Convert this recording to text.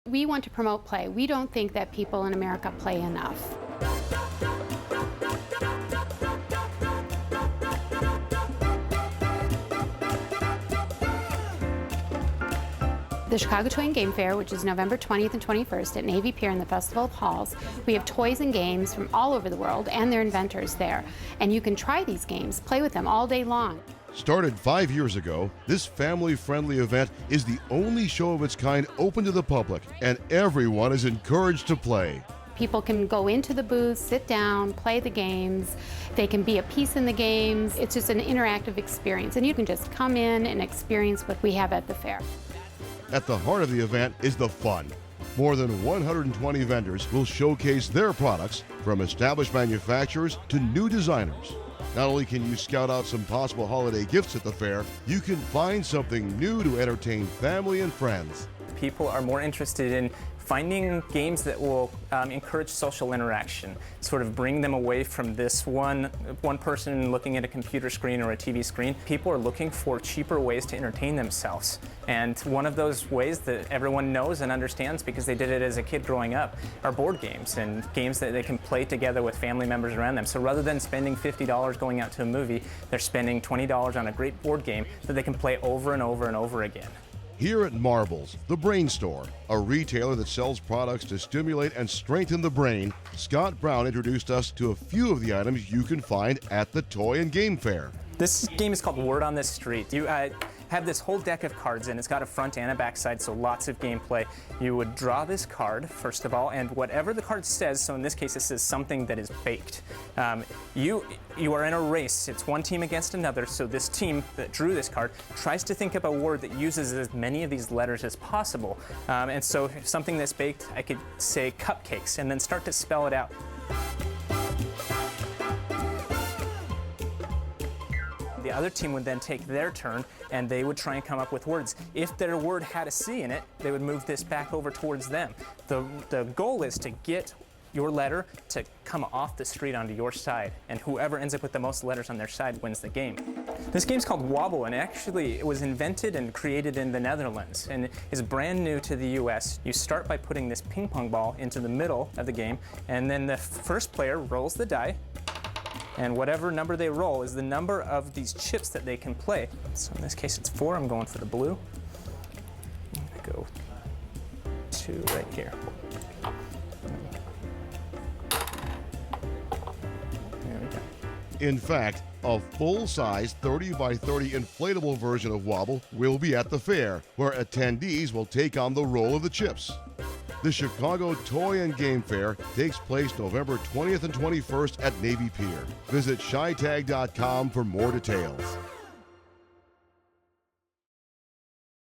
We want to promote play. We don't think that people in America play enough. The Chicago Toy and Game Fair, which is November 20th and 21st at Navy Pier in the Festival of Halls. We have toys and games from all over the world and their inventors there. And you can try these games, play with them all day long. Started 5 years ago, this family-friendly event is the only show of its kind open to the public, and everyone is encouraged to play. People can go into the booth, sit down, play the games. They can be a piece in the games. It's just an interactive experience, and you can just come in and experience what we have at the fair. At the heart of the event is the fun. More than 120 vendors will showcase their products, from established manufacturers to new designers. Not only can you scout out some possible holiday gifts at the fair, you can find something new to entertain family and friends. People are more interested in finding games that will encourage social interaction, sort of bring them away from this one person looking at a computer screen or a TV screen. People are looking for cheaper ways to entertain themselves. And one of those ways that everyone knows and understands because they did it as a kid growing up are board games, and games that they can play together with family members around them. So rather than spending $50 going out to a movie, they're spending $20 on a great board game that they can play over and over and over again. Here at Marbles, the Brain Store, a retailer that sells products to stimulate and strengthen the brain, Scott Brown introduced us to a few of the items you can find at the Toy and Game Fair. This game is called Word on the Street. You have this whole deck of cards, and it's got a front and a back side, so lots of gameplay. You would draw this card, first of all, and whatever the card says, so in this case it says something that is baked. You are in a race. It's one team against another, so this team that drew this card tries to think up a word that uses as many of these letters as possible. And so if something that's baked, I could say cupcakes, and then start to spell it out. The other team would then take their turn, and they would try and come up with words. If their word had a C in it, they would move this back over towards them. The goal is to get your letter to come off the street onto your side, and whoever ends up with the most letters on their side wins the game. This game's called Wobble, and actually it was invented and created in the Netherlands and is brand new to the US. You start by putting this ping pong ball into the middle of the game, and then the first player rolls the die, and whatever number they roll is the number of these chips that they can play. So in this case it's 4, I'm going for the blue. I'm gonna go 2 right here. There we go. In fact, a full-size 30 by 30 inflatable version of Wobble will be at the fair, where attendees will take on the role of the chips. The Chicago Toy and Game Fair takes place November 20th and 21st at Navy Pier. Visit shytag.com for more details.